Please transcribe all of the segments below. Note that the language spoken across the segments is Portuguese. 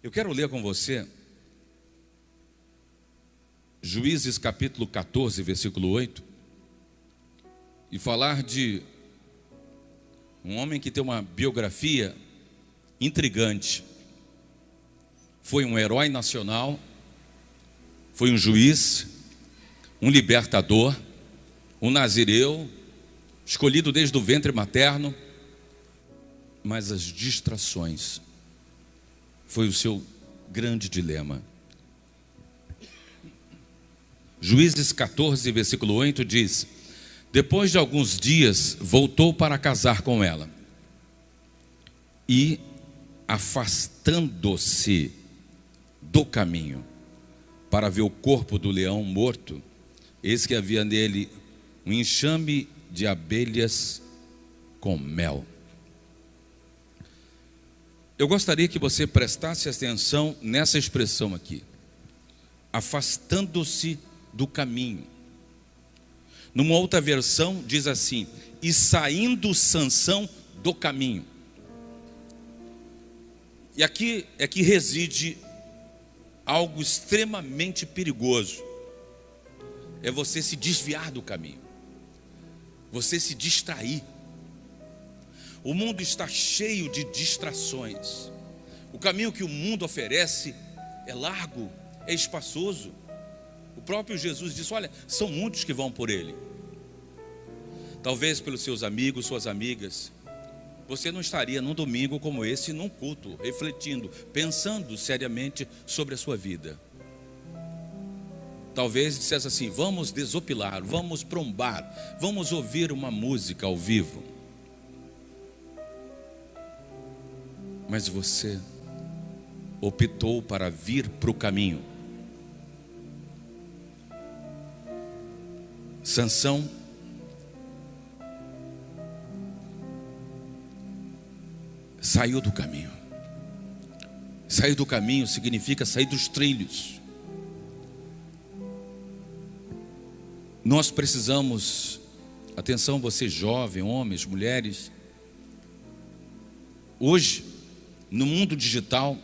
Eu quero ler com você Juízes capítulo 14, versículo 8, e falar de um homem que tem uma biografia intrigante. Foi um herói nacional, foi um juiz, um libertador, um nazireu, escolhido desde o ventre materno, mas as distrações foi o seu grande dilema. Juízes 14, versículo 8 diz: depois de alguns dias voltou para casar com ela, e afastando-se do caminho para ver o corpo do leão morto, eis que havia nele um enxame de abelhas com mel. Eu gostaria que você prestasse atenção nessa expressão aqui: afastando-se do caminho. Numa outra versão diz assim: e saindo Sansão do caminho. E aqui é que reside algo extremamente perigoso. É você se desviar do caminho, você se distrair. O mundo está cheio de distrações. O caminho que o mundo oferece é largo, é espaçoso. O próprio Jesus disse: olha, são muitos que vão por ele. Talvez pelos seus amigos, suas amigas, você não estaria num domingo como esse, num culto, refletindo, pensando seriamente sobre a sua vida. Talvez dissesse assim: vamos desopilar, vamos para um bar, vamos ouvir uma música ao vivo. Mas você optou para vir para o caminho. Sansão saiu do caminho. Sair do caminho significa sair dos trilhos. Nós precisamos, atenção você jovem, homens, mulheres, hoje, no mundo digital,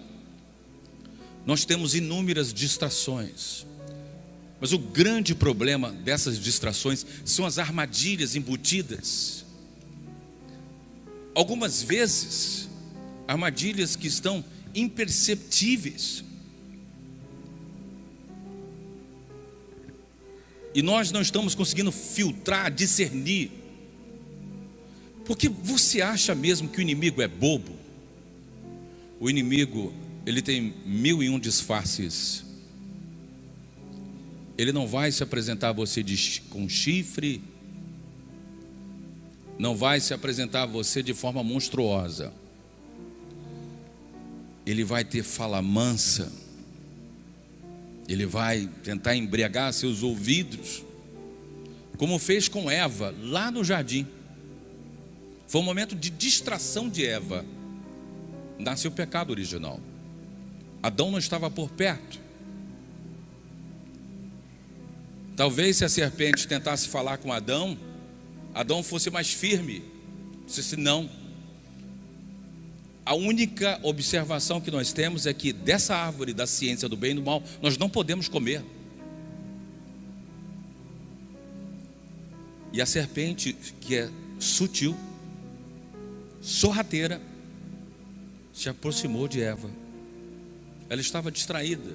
nós temos inúmeras distrações. Mas o grande problema dessas distrações são as armadilhas embutidas. Algumas vezes, armadilhas que estão imperceptíveis. E nós não estamos conseguindo filtrar, discernir. Porque você acha mesmo que o inimigo é bobo? O inimigo, ele tem 1001 disfarces. Ele não vai se apresentar a você com chifre, não vai se apresentar a você de forma monstruosa. Ele vai ter fala mansa, ele vai tentar embriagar seus ouvidos, como fez com Eva lá no jardim. Foi um momento de distração de Eva. Nasce o pecado original. Adão não estava por perto. Talvez se a serpente tentasse falar com Adão, Adão fosse mais firme. Disse não. A única observação que nós temos é que dessa árvore da ciência do bem e do mal, nós não podemos comer. E a serpente, que é sutil, sorrateira, se aproximou de Eva. Ela estava distraída.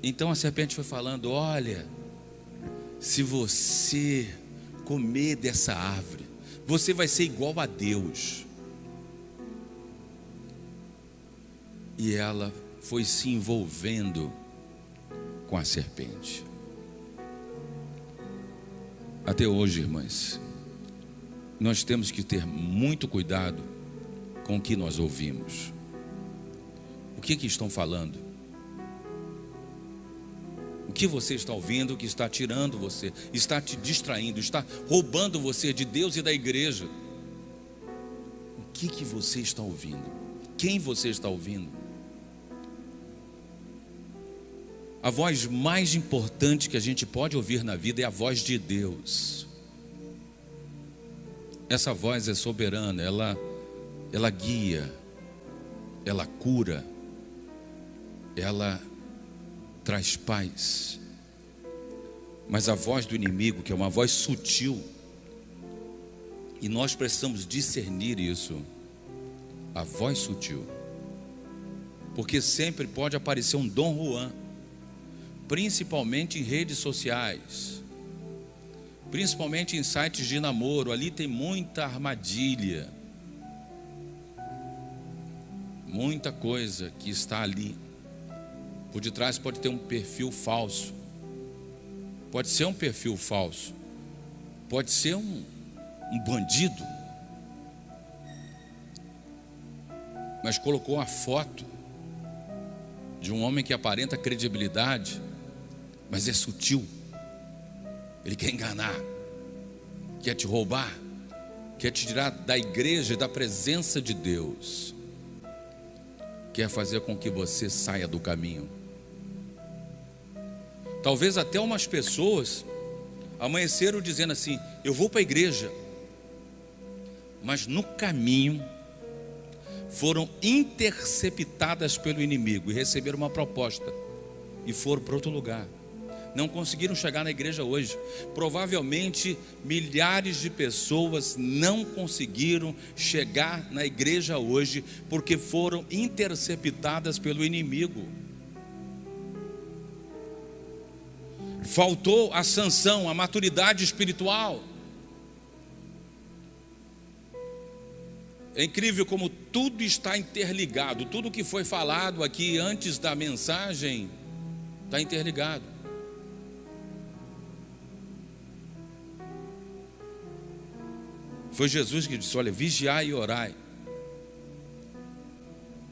Então a serpente foi falando: olha, se você comer dessa árvore, você vai ser igual a Deus. E ela foi se envolvendo com a serpente. Até hoje, irmãs, nós temos que ter muito cuidado com o que nós ouvimos. O que estão falando? O que você está ouvindo que está tirando você, está te distraindo, está roubando você de Deus e da igreja? O que você está ouvindo? Quem você está ouvindo? A voz mais importante que a gente pode ouvir na vida é a voz de Deus. Essa voz é soberana, ela guia, ela cura, ela traz paz. Mas a voz do inimigo, que é uma voz sutil, e nós precisamos discernir isso, a voz sutil, porque sempre pode aparecer um Dom Juan, principalmente em redes sociais, principalmente em sites de namoro. Ali tem muita armadilha, muita coisa que está ali. Por detrás pode ter um perfil falso, pode ser um perfil falso, pode ser um bandido, mas colocou a foto de um homem que aparenta credibilidade, mas é sutil. Ele quer enganar, quer te roubar, quer te tirar da igreja e da presença de Deus, quer fazer com que você saia do caminho. Talvez até umas pessoas amanheceram dizendo assim: eu vou para a igreja, mas no caminho foram interceptadas pelo inimigo e receberam uma proposta e foram para outro lugar. Não conseguiram chegar na igreja hoje. Provavelmente milhares de pessoas não conseguiram chegar na igreja hoje porque foram interceptadas pelo inimigo. Faltou a sanção, a maturidade espiritual. É incrível como tudo está interligado. Tudo que foi falado aqui antes da mensagem está interligado. Foi Jesus que disse: olha, vigiai e orai,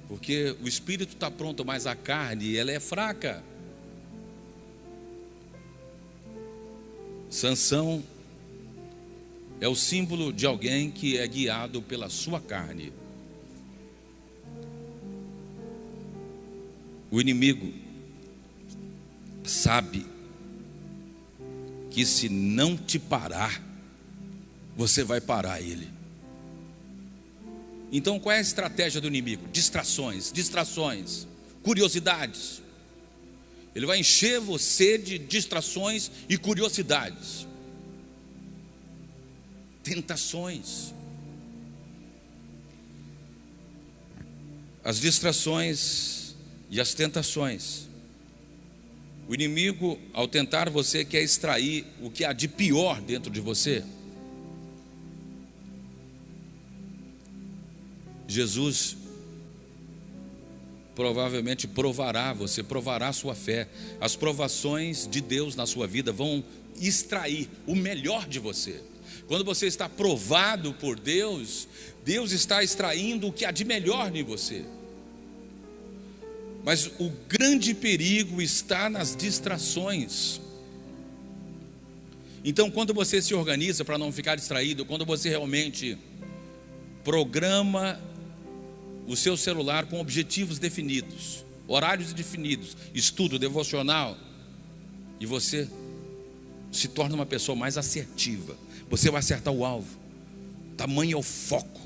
porque o espírito está pronto, mas a carne, ela é fraca. Sansão é o símbolo de alguém que é guiado pela sua carne. O inimigo sabe que se não te parar, você vai parar ele. Então qual é a estratégia do inimigo? Distrações, curiosidades. Ele vai encher você de distrações e curiosidades, tentações. As distrações e as tentações. O inimigo, ao tentar você, quer extrair o que há de pior dentro de você. Jesus provavelmente provará você, provará a sua fé. As provações de Deus na sua vida vão extrair o melhor de você. Quando você está provado por Deus, Deus está extraindo o que há de melhor em você. Mas o grande perigo está nas distrações. Então, quando você se organiza para não ficar distraído, quando você realmente programa o seu celular com objetivos definidos, horários definidos, estudo, devocional, e você se torna uma pessoa mais assertiva, você vai acertar o alvo. Tamanho é o foco.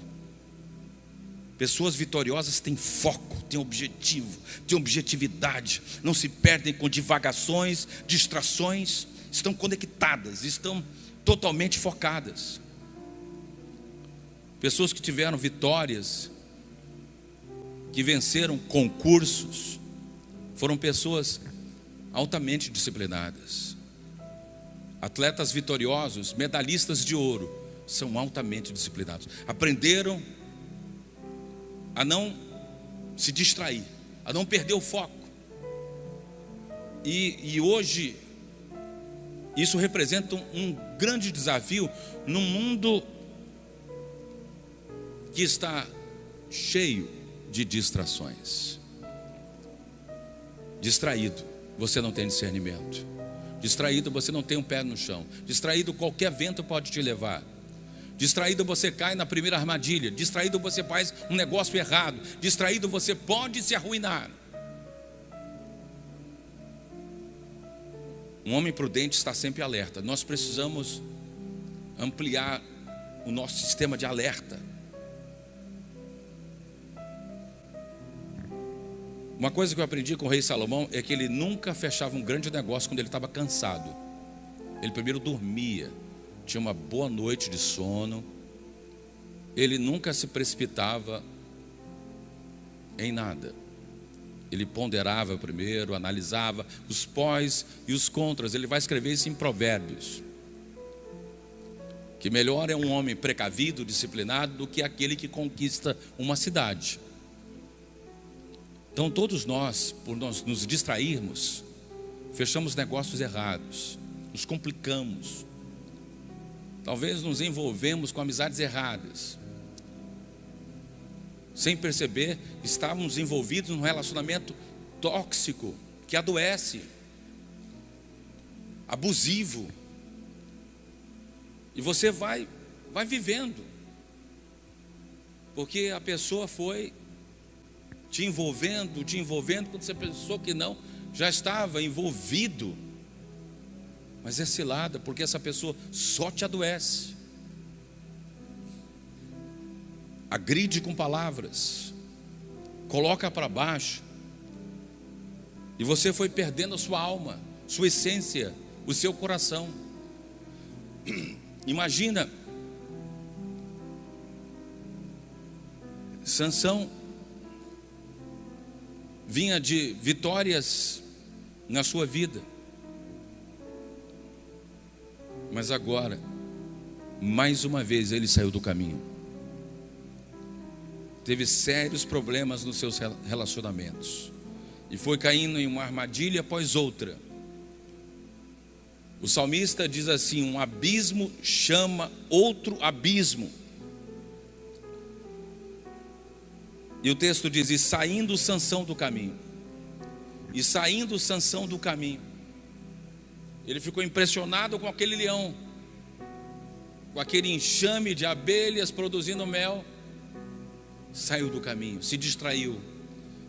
Pessoas vitoriosas têm foco, têm objetivo, têm objetividade, não se perdem com divagações, distrações, estão conectadas, estão totalmente focadas. Pessoas que tiveram vitórias, que venceram concursos, foram pessoas altamente disciplinadas. Atletas vitoriosos, medalhistas de ouro, são altamente disciplinados. Aprenderam a não se distrair, a não perder o foco. E hoje, isso representa um grande desafio num mundo que está cheio de distrações. Distraído, você não tem discernimento. Distraído, você não tem um pé no chão. Distraído, qualquer vento pode te levar. Distraído, você cai na primeira armadilha. Distraído, você faz um negócio errado. Distraído, você pode se arruinar. Um homem prudente está sempre alerta. Nós precisamos ampliar o nosso sistema de alerta. Uma coisa que eu aprendi com o rei Salomão é que ele nunca fechava um grande negócio quando ele estava cansado. Ele primeiro dormia, tinha uma boa noite de sono. Ele nunca se precipitava em nada. Ele ponderava primeiro, analisava os pós e os contras. Ele vai escrever isso em Provérbios, que melhor é um homem precavido, disciplinado, do que aquele que conquista uma cidade. Então todos nós, por nós nos distrairmos, fechamos negócios errados, nos complicamos, talvez nos envolvemos com amizades erradas. Sem perceber, estávamos envolvidos num relacionamento tóxico, que adoece, abusivo. E você vai vivendo, porque a pessoa foi te envolvendo, quando você pensou que não, já estava envolvido. Mas é cilada, porque essa pessoa só te adoece, agride com palavras, coloca para baixo, e você foi perdendo a sua alma, sua essência, o seu coração. Imagina, Sansão vinha de vitórias na sua vida, mas agora, mais uma vez, ele saiu do caminho. Teve sérios problemas nos seus relacionamentos e foi caindo em uma armadilha após outra. O salmista diz assim: um abismo chama outro abismo. E o texto diz: e saindo Sansão do caminho. E saindo Sansão do caminho, ele ficou impressionado com aquele leão, com aquele enxame de abelhas produzindo mel. Saiu do caminho, se distraiu,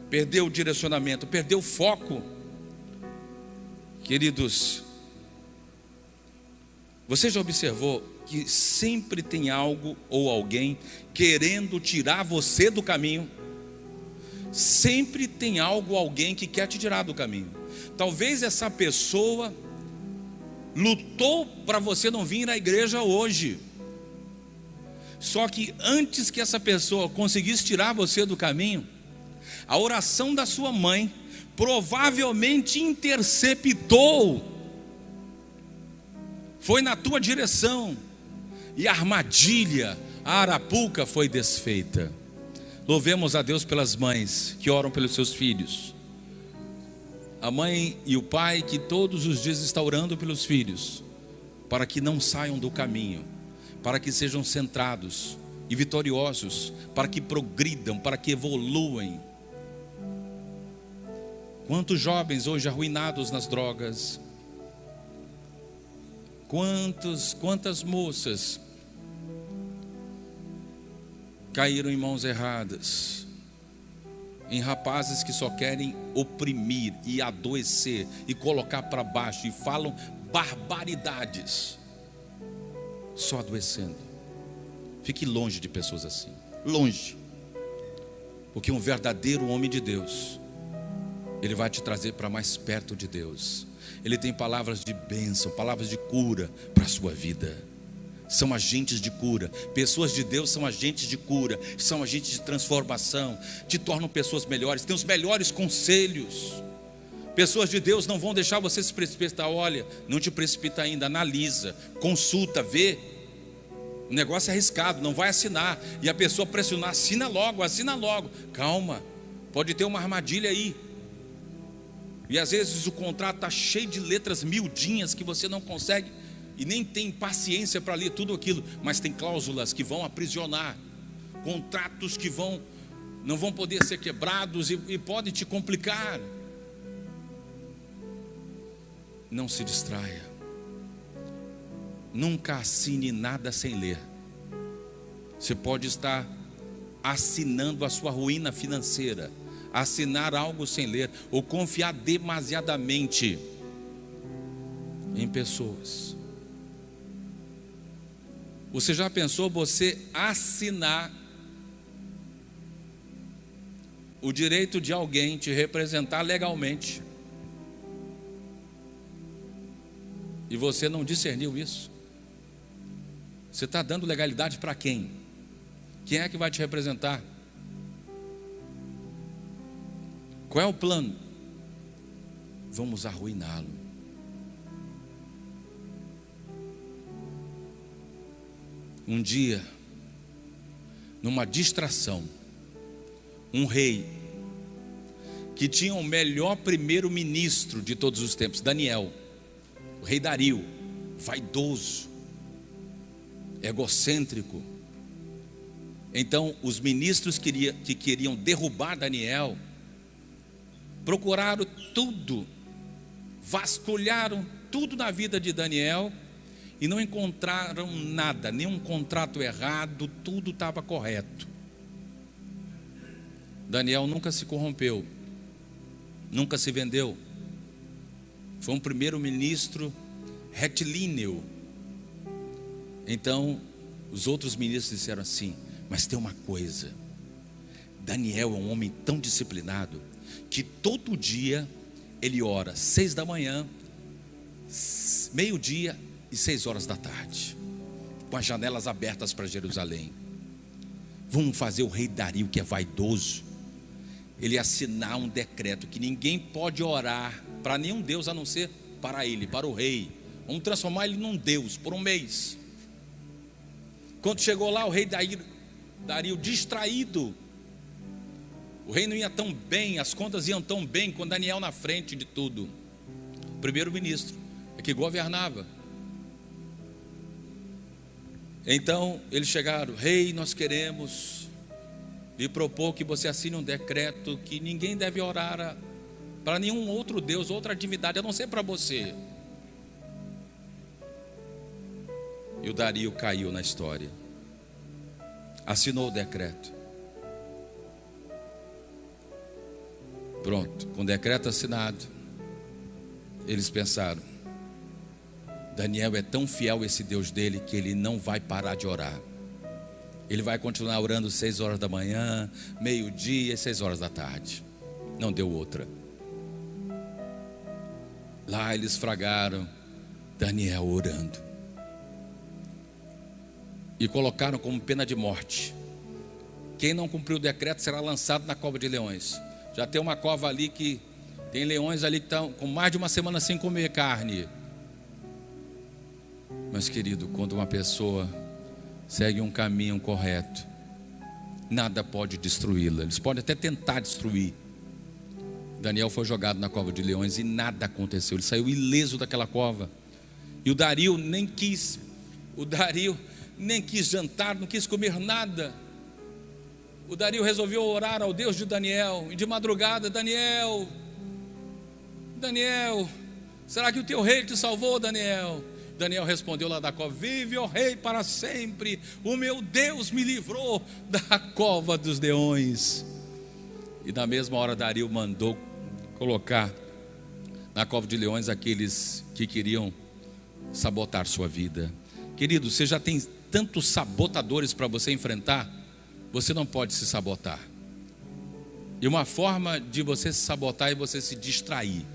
perdeu o direcionamento, perdeu o foco. Queridos, você já observou que sempre tem algo ou alguém querendo tirar você do caminho? Sempre tem algo ou alguém que quer te tirar do caminho. Talvez essa pessoa lutou para você não vir à igreja hoje. Só que antes que essa pessoa conseguisse tirar você do caminho, a oração da sua mãe provavelmente interceptou, foi na tua direção, e a armadilha, a arapuca foi desfeita. Louvemos a Deus pelas mães que oram pelos seus filhos. A mãe e o pai que todos os dias estão orando pelos filhos, para que não saiam do caminho, para que sejam centrados e vitoriosos, para que progridam, para que evoluem. Quantos jovens hoje arruinados nas drogas, quantas moças caíram em mãos erradas, em rapazes que só querem oprimir e adoecer e colocar para baixo, e falam barbaridades, só adoecendo. Fique longe de pessoas assim, longe, porque um verdadeiro homem de Deus, ele vai te trazer para mais perto de Deus. Ele tem palavras de bênção, palavras de cura para a sua vida. São agentes de cura. Pessoas de Deus são agentes de cura, são agentes de transformação, te tornam pessoas melhores, têm os melhores conselhos. Pessoas de Deus não vão deixar você se precipitar. Olha, não te precipita ainda, analisa, consulta, vê. O negócio é arriscado, não vai assinar. E a pessoa pressionar: assina logo, assina logo. Calma, pode ter uma armadilha aí. E às vezes o contrato está cheio de letras miudinhas que você não consegue e nem tem paciência para ler tudo aquilo, mas tem cláusulas que vão aprisionar, contratos que não vão poder ser quebrados e podem te complicar. Não se distraia. Nunca assine nada sem ler. Você pode estar assinando a sua ruína financeira, assinar algo sem ler, ou confiar demasiadamente em pessoas. Você já pensou você assinar o direito de alguém te representar legalmente e você não discerniu isso. Você está dando legalidade para quem? Quem é que vai te representar? Qual é o plano? Vamos arruiná-lo. Um dia, numa distração, um rei que tinha o melhor primeiro-ministro de todos os tempos, Daniel, o rei Dario, vaidoso, egocêntrico. Então os ministros que queriam derrubar Daniel procuraram tudo, vasculharam tudo na vida de Daniel e não encontraram nada, nenhum contrato errado, tudo estava correto. Daniel nunca se corrompeu, nunca se vendeu. Foi um primeiro-ministro retilíneo. Então os outros ministros disseram assim: mas tem uma coisa, Daniel é um homem tão disciplinado que todo dia ele ora 6 da manhã, meio-dia e 6 horas da tarde, com as janelas abertas para Jerusalém. Vamos fazer o rei Dario, que é vaidoso, ele assinar um decreto que ninguém pode orar para nenhum Deus a não ser para ele, para o rei. Vamos transformar ele num Deus por um mês. Quando chegou lá, o rei Dario distraído, o reino não ia tão bem, as contas iam tão bem, com Daniel na frente de tudo. O primeiro-ministro é que governava. Então eles chegaram: rei, nós queremos lhe propor que você assine um decreto que ninguém deve orar para nenhum outro Deus, outra divindade, a não ser para você. E o Dario caiu na história, assinou o decreto. Pronto, com o decreto assinado, eles pensaram: Daniel é tão fiel a esse Deus dele que ele não vai parar de orar. Ele vai continuar orando 6 horas da manhã, meio-dia e 6 horas da tarde. Não deu outra. Lá eles fragaram Daniel orando e colocaram como pena de morte: quem não cumpriu o decreto será lançado na cova de leões. Já tem uma cova ali que tem leões ali que estão com mais de uma semana sem comer carne. Mas querido, quando uma pessoa segue um caminho correto, nada pode destruí-la. Eles podem até tentar destruir. Daniel foi jogado na cova de leões e nada aconteceu. Ele saiu ileso daquela cova. E o Dario nem quis jantar, não quis comer nada. O Dario resolveu orar ao Deus de Daniel. E de madrugada: Daniel, será que o teu rei te salvou, Daniel? Daniel respondeu lá da cova: vive, ó rei, para sempre. O meu Deus me livrou da cova dos leões. E na mesma hora Dario mandou colocar na cova de leões aqueles que queriam sabotar sua vida. Querido, você já tem tantos sabotadores para você enfrentar. Você não pode se sabotar. E uma forma de você se sabotar é você se distrair.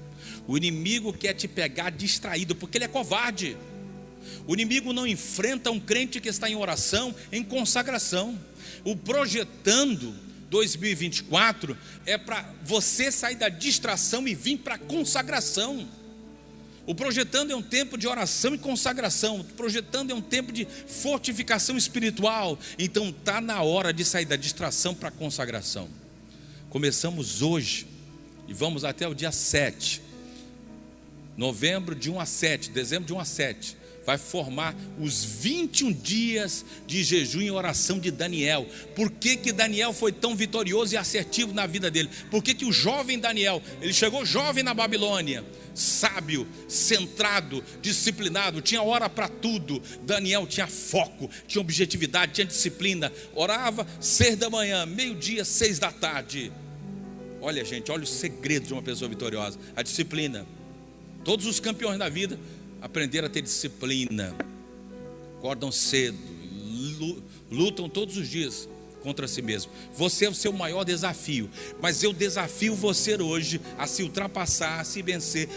O inimigo quer te pegar distraído, porque ele é covarde. O inimigo não enfrenta um crente que está em oração, em consagração. O Projetando 2024 é para você sair da distração e vir para a consagração. O Projetando é um tempo de oração e consagração. O Projetando é um tempo de fortificação espiritual. Então está na hora de sair da distração para a consagração. Começamos hoje e vamos até o dia 7. Novembro de 1 a 7, dezembro de 1 a 7. Vai formar os 21 dias de jejum e oração de Daniel. Por que que Daniel foi tão vitorioso e assertivo na vida dele? Por que que o jovem Daniel, ele chegou jovem na Babilônia, sábio, centrado, disciplinado, tinha hora para tudo. Daniel tinha foco, tinha objetividade, tinha disciplina. Orava 6 da manhã, meio-dia, 6 da tarde. Olha, gente, olha o segredo de uma pessoa vitoriosa: a disciplina. Todos os campeões da vida aprenderam a ter disciplina. Acordam cedo, lutam todos os dias contra si mesmo. Você é o seu maior desafio, mas eu desafio você hoje a se ultrapassar, a se vencer,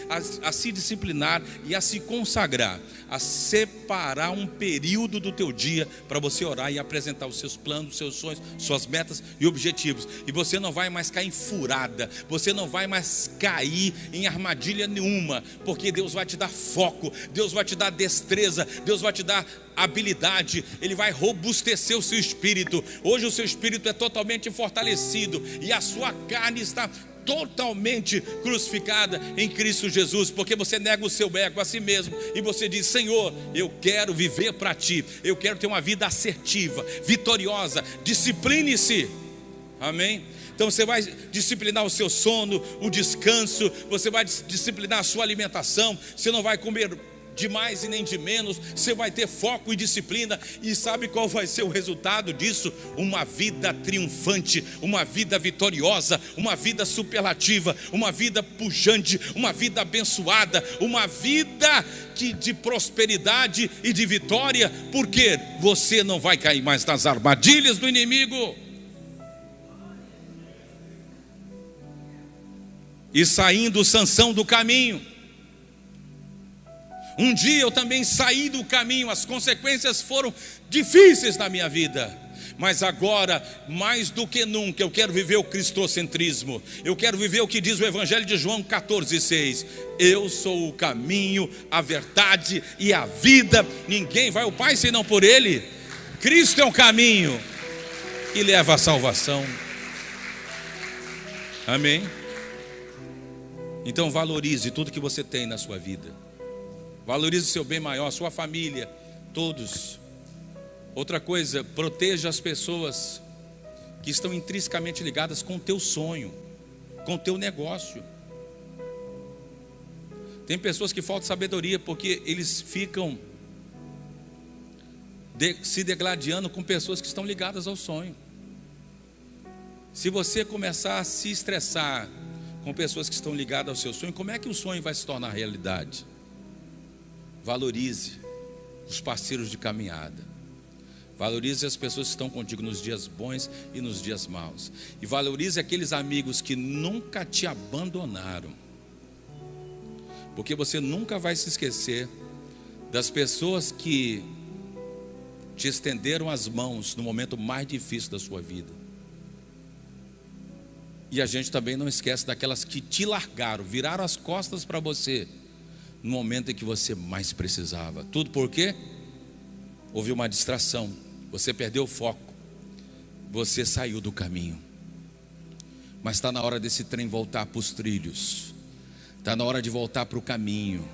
a se disciplinar e a se consagrar, a separar um período do teu dia para você orar e apresentar os seus planos, os seus sonhos, suas metas e objetivos. E você não vai mais cair em furada, você não vai mais cair em armadilha nenhuma, porque Deus vai te dar foco, Deus vai te dar destreza, Deus vai te dar habilidade, Ele vai robustecer o seu espírito. Hoje o seu espírito é totalmente fortalecido e a sua carne está totalmente crucificada em Cristo Jesus, porque você nega o seu ego a si mesmo e você diz: Senhor, eu quero viver para Ti, eu quero ter uma vida assertiva, vitoriosa. Discipline-se, amém? Então você vai disciplinar o seu sono, o descanso, você vai disciplinar a sua alimentação, você não vai comer de mais e nem de menos, você vai ter foco e disciplina. E sabe qual vai ser o resultado disso? Uma vida triunfante, uma vida vitoriosa, uma vida superlativa, uma vida pujante, uma vida abençoada, uma vida de prosperidade e de vitória, porque você não vai cair mais nas armadilhas do inimigo. E saindo Sansão do caminho. Um dia eu também saí do caminho, as consequências foram difíceis na minha vida, mas agora, mais do que nunca, eu quero viver o cristocentrismo. Eu quero viver o que diz o Evangelho de João 14,6: eu sou o caminho, a verdade e a vida, ninguém vai ao Pai senão por Ele. Cristo é o caminho que leva à salvação, amém? Então valorize tudo que você tem na sua vida. Valorize o seu bem maior, a sua família, todos. Outra coisa, proteja as pessoas que estão intrinsecamente ligadas com o teu sonho, com o teu negócio. Tem pessoas que faltam sabedoria porque eles ficam se degladiando com pessoas que estão ligadas ao sonho. Se você começar a se estressar com pessoas que estão ligadas ao seu sonho, como é que o sonho vai se tornar realidade? Valorize os parceiros de caminhada. Valorize as pessoas que estão contigo nos dias bons e nos dias maus. E valorize aqueles amigos que nunca te abandonaram. Porque você nunca vai se esquecer das pessoas que te estenderam as mãos no momento mais difícil da sua vida. E a gente também não esquece daquelas que te largaram, viraram as costas para você no momento em que você mais precisava. Tudo por quê? Houve uma distração, você perdeu o foco, você saiu do caminho. Mas está na hora desse trem voltar para os trilhos, está na hora de voltar para o caminho,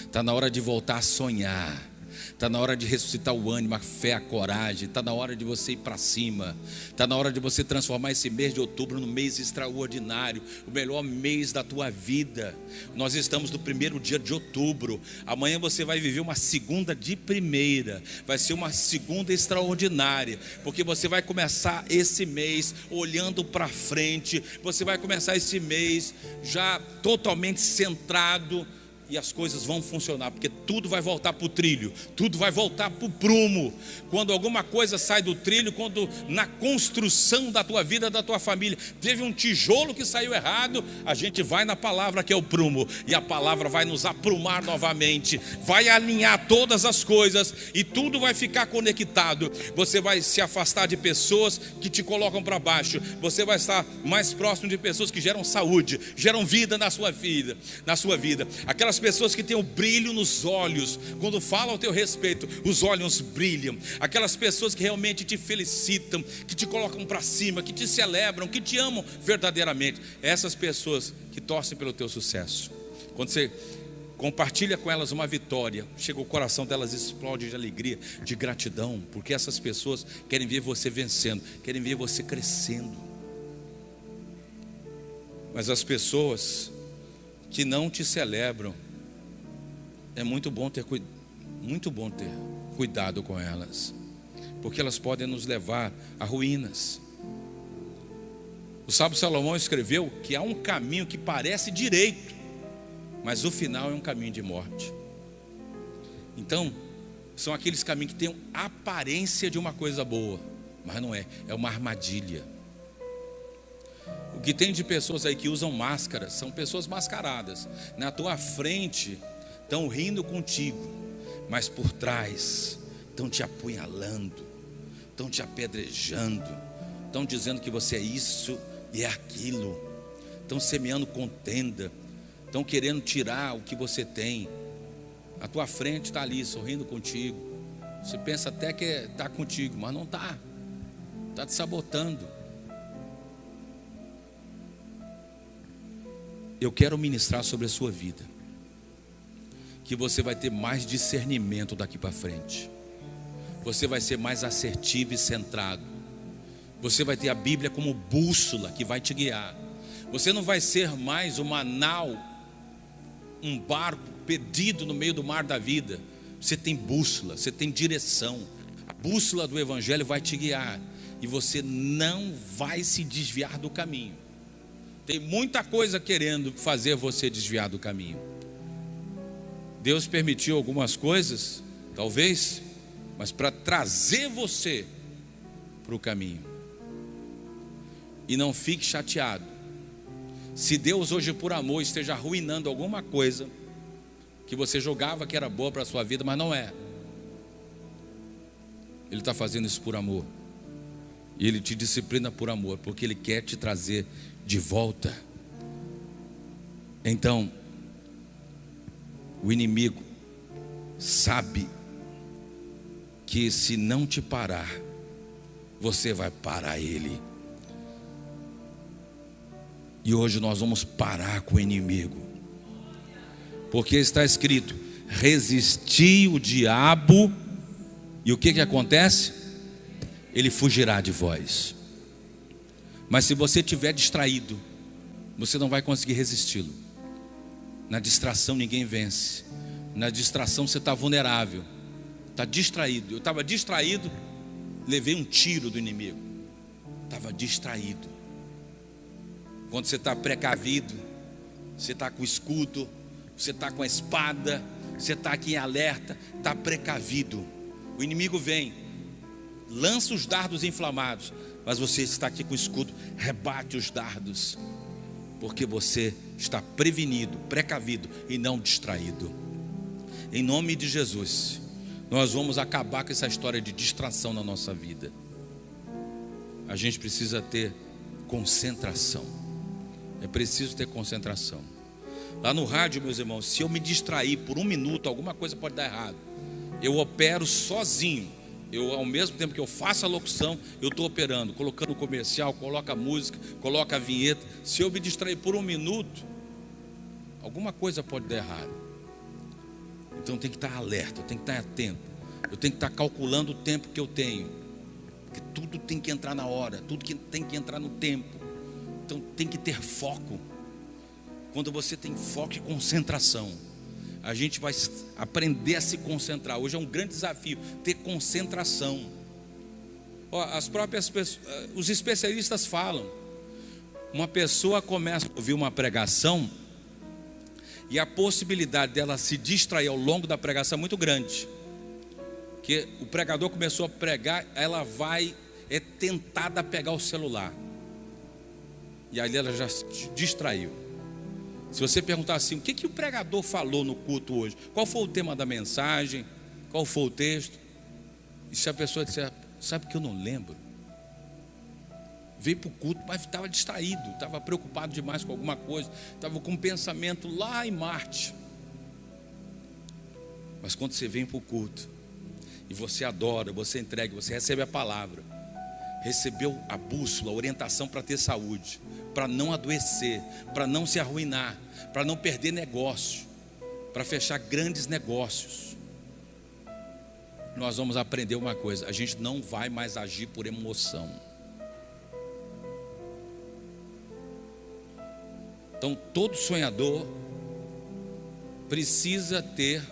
está na hora de voltar a sonhar, está na hora de ressuscitar o ânimo, a fé, a coragem. Está na hora de você ir para cima. Está na hora de você transformar esse mês de outubro num mês extraordinário, o melhor mês da tua vida. Nós estamos no primeiro dia de outubro. Amanhã você vai viver uma segunda de primeira. Vai ser uma segunda extraordinária, porque você vai começar esse mês olhando para frente. Você vai começar esse mês já totalmente centrado. E as coisas vão funcionar, porque tudo vai voltar para o trilho, tudo vai voltar para o prumo. Quando alguma coisa sai do trilho, quando na construção da tua vida, da tua família, teve um tijolo que saiu errado, a gente vai na palavra que é o prumo, e a palavra vai nos aprumar novamente, vai alinhar todas as coisas, e tudo vai ficar conectado. Você vai se afastar de pessoas que te colocam para baixo, você vai estar mais próximo de pessoas que geram saúde, geram vida na sua vida, aquelas pessoas que têm o brilho nos olhos, quando falam ao teu respeito, os olhos brilham. Aquelas pessoas que realmente te felicitam, que te colocam para cima, que te celebram, que te amam verdadeiramente. Essas pessoas que torcem pelo teu sucesso. Quando você compartilha com elas uma vitória, chega o coração delas, explode de alegria, de gratidão, porque essas pessoas querem ver você vencendo, querem ver você crescendo. Mas as pessoas que não te celebram, é muito bom ter cuidado com elas, porque elas podem nos levar a ruínas. O sábio Salomão escreveu que há um caminho que parece direito, mas o final é um caminho de morte. Então, são aqueles caminhos que têm aparência de uma coisa boa, mas não é, é uma armadilha. O que tem de pessoas aí que usam máscara são pessoas mascaradas. Na tua frente estão rindo contigo, mas por trás estão te apunhalando, estão te apedrejando, estão dizendo que você é isso e é aquilo, estão semeando contenda, estão querendo tirar o que você tem. A tua frente está ali sorrindo contigo. Você pensa até que está contigo, mas não está. Está te sabotando. Eu quero ministrar sobre a sua vida, que você vai ter mais discernimento daqui para frente. Você vai ser mais assertivo e centrado. Você vai ter a Bíblia como bússola que vai te guiar. Você não vai ser mais uma nau, um barco perdido no meio do mar da vida. Você tem bússola, você tem direção. A bússola do Evangelho vai te guiar, e você não vai se desviar do caminho. Tem muita coisa querendo fazer você desviar do caminho. Deus permitiu algumas coisas, talvez, mas para trazer você para o caminho. E não fique chateado se Deus hoje, por amor, esteja arruinando alguma coisa que você julgava que era boa para a sua vida, mas não é. Ele está fazendo isso por amor. E Ele te disciplina por amor, porque Ele quer te trazer de volta. Então, o inimigo sabe que se não te parar, você vai parar ele. E hoje nós vamos parar com o inimigo, porque está escrito: resisti o diabo, e o que acontece? Ele fugirá de vós. Mas se você estiver distraído, você não vai conseguir resisti-lo. Na distração ninguém vence. Na distração você está vulnerável, está distraído. Eu estava distraído, levei um tiro do inimigo. Estava distraído. Quando você está precavido, você está com o escudo, você está com a espada, você está aqui em alerta, está precavido. O inimigo vem, lança os dardos inflamados, mas você está aqui com o escudo, rebate os dardos, porque você está prevenido, precavido e não distraído. Em nome de Jesus, nós vamos acabar com essa história de distração na nossa vida. A gente precisa ter concentração. É preciso ter concentração. Lá no rádio, meus irmãos, se eu me distrair por um minuto, alguma coisa pode dar errado. Eu opero sozinho. Ao mesmo tempo que eu faço a locução, eu estou operando, colocando o comercial, coloca a música, coloca a vinheta. Se eu me distrair por um minuto, alguma coisa pode dar errado. Então eu tenho que estar alerta, eu tenho que estar atento, eu tenho que estar calculando o tempo que eu tenho, porque tudo tem que entrar na hora, tudo tem que entrar no tempo. Então tem que ter foco. Quando você tem foco e concentração, a gente vai aprender a se concentrar. Hoje é um grande desafio ter concentração. As próprias pessoas, os especialistas falam, uma pessoa começa a ouvir uma pregação e a possibilidade dela se distrair ao longo da pregação é muito grande. Que o pregador começou a pregar, ela é tentada a pegar o celular, e aí ela já se distraiu. Se você perguntar assim, o que o pregador falou no culto hoje? Qual foi o tema da mensagem? Qual foi o texto? E se a pessoa disser, sabe que eu não lembro? Veio para o culto, mas estava distraído, estava preocupado demais com alguma coisa, estava com um pensamento lá em Marte. Mas quando você vem para o culto, e você adora, você entrega, você recebe a palavra, recebeu a bússola, a orientação para ter saúde, para não adoecer, para não se arruinar, para não perder negócio, para fechar grandes negócios. Nós vamos aprender uma coisa: a gente não vai mais agir por emoção. Então todo sonhador precisa ter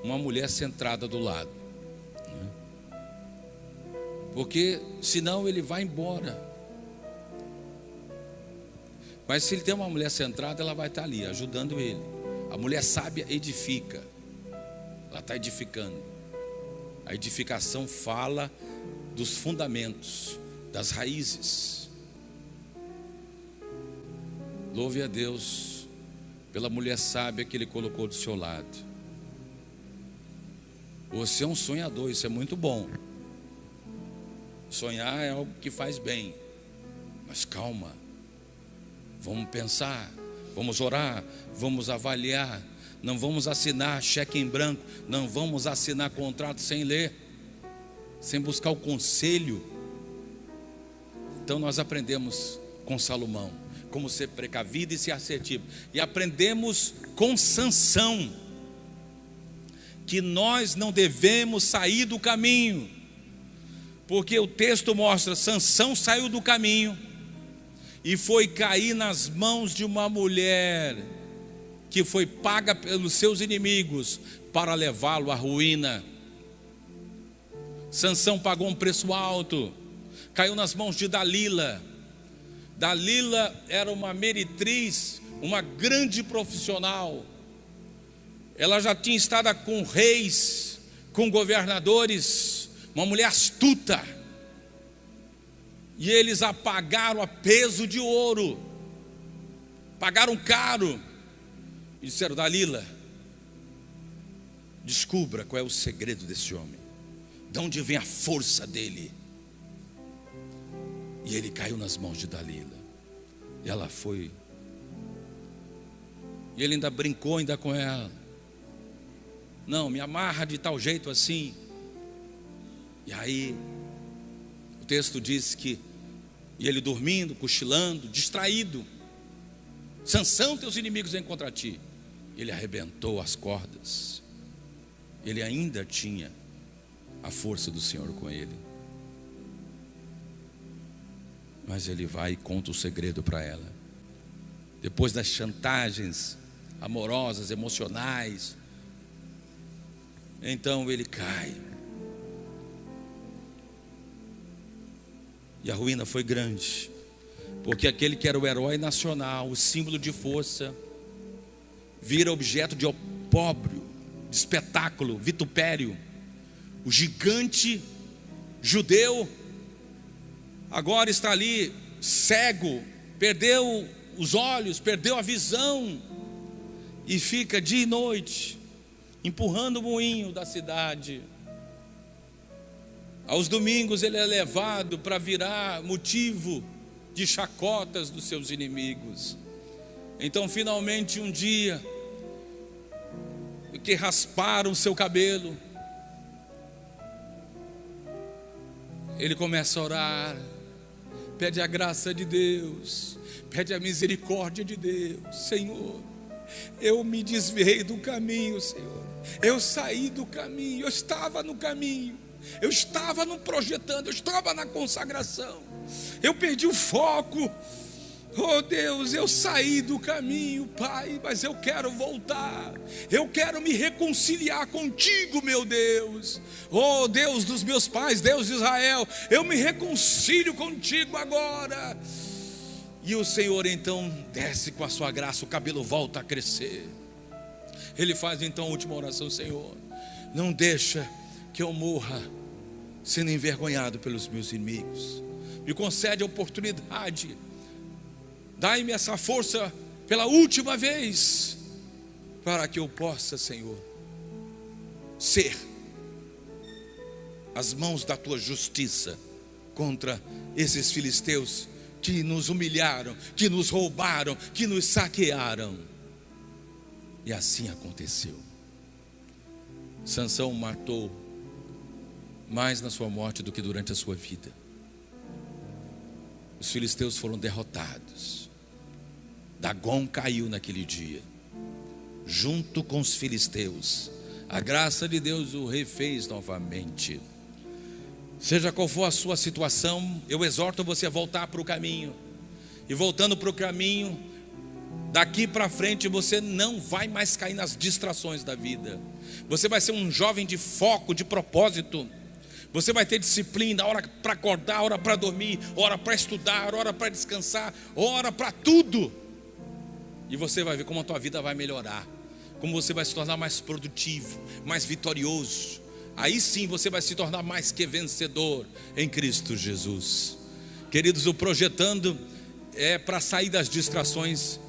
uma mulher centrada do lado, porque senão ele vai embora. Mas se ele tem uma mulher centrada, ela vai estar ali, ajudando ele. A mulher sábia edifica. Ela está edificando. A edificação fala dos fundamentos, das raízes. Louve a Deus pela mulher sábia que Ele colocou do seu lado. Você é um sonhador, isso é muito bom. Sonhar é algo que faz bem. Mas calma, vamos pensar, vamos orar, vamos avaliar. Não vamos assinar cheque em branco, não vamos assinar contrato sem ler, sem buscar o conselho. Então nós aprendemos com Salomão como ser precavido e ser assertivo. E aprendemos com Sansão que nós não devemos sair do caminho, porque o texto mostra: Sansão saiu do caminho e foi cair nas mãos de uma mulher que foi paga pelos seus inimigos para levá-lo à ruína. Sansão pagou um preço alto, caiu nas mãos de Dalila. Dalila era uma meretriz, uma grande profissional. Ela já tinha estado com reis, com governadores, uma mulher astuta. E eles a pagaram a peso de ouro, pagaram caro. E disseram: Dalila, descubra qual é o segredo desse homem, de onde vem a força dele. E ele caiu nas mãos de Dalila. E ela foi. E ele ainda brincou ainda com ela: não, me amarra de tal jeito assim. E aí o texto diz que, e ele dormindo, cochilando, distraído: Sansão, teus inimigos vêm contra ti. Ele arrebentou as cordas. Ele ainda tinha a força do Senhor com ele. Mas ele vai e conta o segredo para ela. Depois das chantagens amorosas, emocionais, então ele cai. E a ruína foi grande, porque aquele que era o herói nacional, o símbolo de força, vira objeto de opróbrio, de espetáculo, vitupério. O gigante judeu agora está ali cego, perdeu os olhos, perdeu a visão, e fica dia e noite empurrando o moinho da cidade. Aos domingos ele é levado para virar motivo de chacotas dos seus inimigos. Então finalmente um dia, que rasparam o seu cabelo, ele começa a orar, pede a graça de Deus, pede a misericórdia de Deus. Senhor, eu me desviei do caminho, Senhor, eu saí do caminho, eu estava no caminho, eu estava no projetando, eu estava na consagração, eu perdi o foco. Oh Deus, eu saí do caminho, Pai, mas eu quero voltar, eu quero me reconciliar contigo, meu Deus. Oh Deus dos meus pais, Deus de Israel, eu me reconcilio contigo agora. E o Senhor então desce com a sua graça, o cabelo volta a crescer. Ele faz então a última oração: Senhor, não deixa que eu morra sendo envergonhado pelos meus inimigos, me concede a oportunidade, dai-me essa força pela última vez, para que eu possa, Senhor, ser as mãos da tua justiça contra esses filisteus que nos humilharam, que nos roubaram, que nos saquearam. E assim aconteceu. Sansão matou mais na sua morte do que durante a sua vida. Os filisteus foram derrotados. Dagom caiu naquele dia, junto com os filisteus. A graça de Deus o refez novamente. Seja qual for a sua situação, eu exorto você a voltar para o caminho. E voltando para o caminho, daqui para frente você não vai mais cair nas distrações da vida. Você vai ser um jovem de foco, de propósito. Você vai ter disciplina, hora para acordar, hora para dormir, hora para estudar, hora para descansar, hora para tudo. E você vai ver como a tua vida vai melhorar, como você vai se tornar mais produtivo, mais vitorioso, Aí sim você vai se tornar mais que vencedor em Cristo Jesus. Queridos, o projetando é para sair das distrações.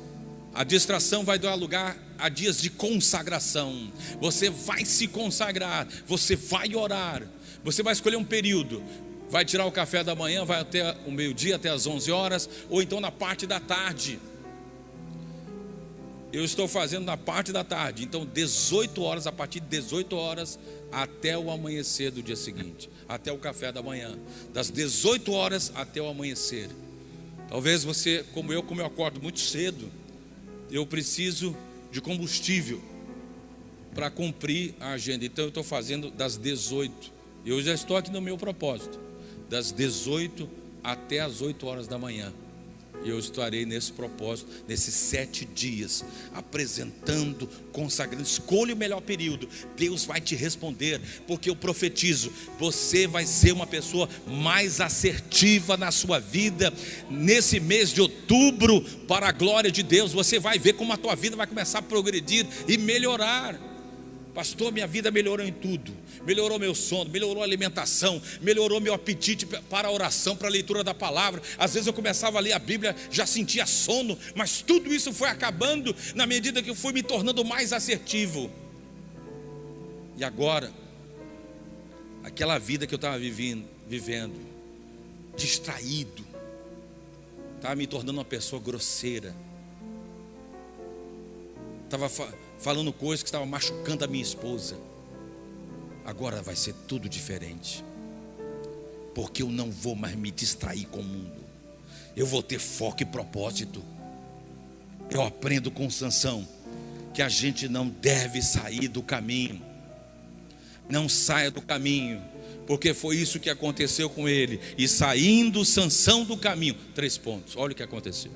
A distração vai dar lugar a dias de consagração. Você vai se consagrar, você vai orar, você vai escolher um período. Vai tirar o café da manhã, vai até o meio-dia, até as 11 horas, ou então na parte da tarde. Eu estou fazendo na parte da tarde, então 18 horas, a partir de 18 horas até o amanhecer do dia seguinte, até o café da manhã, das 18 horas até o amanhecer. Talvez você, como eu acordo muito cedo, eu preciso de combustível para cumprir a agenda. Então eu estou fazendo das 18. Eu já estou aqui no meu propósito, das 18 até as 8 horas da manhã. Eu estarei nesse propósito, nesses 7 dias, apresentando, consagrando. Escolha o melhor período, Deus vai te responder, porque eu profetizo, você vai ser uma pessoa mais assertiva na sua vida, nesse mês de outubro, para a glória de Deus. Você vai ver como a tua vida vai começar a progredir e melhorar. Pastor, minha vida melhorou em tudo. Melhorou meu sono, melhorou a alimentação, melhorou meu apetite para a oração, para a leitura da palavra. Às vezes eu começava a ler a Bíblia, já sentia sono, mas tudo isso foi acabando na medida que eu fui me tornando mais assertivo. E agora, aquela vida que eu estava vivendo, distraído, estava me tornando uma pessoa grosseira, estava falando coisas que estavam machucando a minha esposa. Agora vai ser tudo diferente, porque eu não vou mais me distrair com o mundo. Eu vou ter foco e propósito. Eu aprendo com Sansão que a gente não deve sair do caminho. Não saia do caminho, porque foi isso que aconteceu com ele. E saindo Sansão do caminho, 3 pontos, olha o que aconteceu.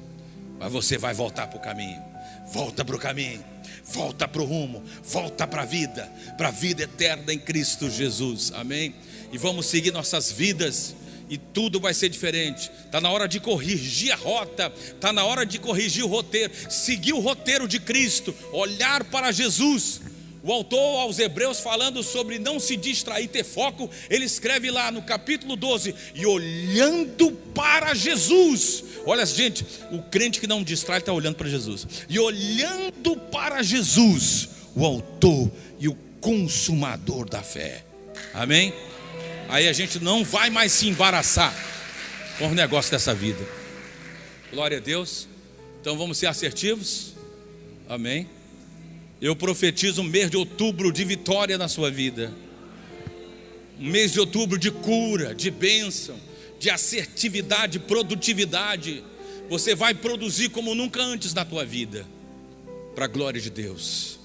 Mas você vai voltar para o caminho. Volta para o caminho, volta para o rumo, volta para a vida eterna em Cristo Jesus, amém? E vamos seguir nossas vidas, e tudo vai ser diferente. Está na hora de corrigir a rota, está na hora de corrigir o roteiro, seguir o roteiro de Cristo, olhar para Jesus. O autor aos Hebreus, falando sobre não se distrair, ter foco, ele escreve lá no capítulo 12, e olhando para Jesus. Olha, gente, o crente que não distrai está olhando para Jesus. E olhando para Jesus, o autor e o consumador da fé. Amém? Aí a gente não vai mais se embaraçar com o negócio dessa vida. Glória a Deus. Então vamos ser assertivos. Amém? Eu profetizo um mês de outubro de vitória na sua vida. Um mês de outubro de cura, de bênção, de assertividade, produtividade. Você vai produzir como nunca antes na tua vida, para a glória de Deus.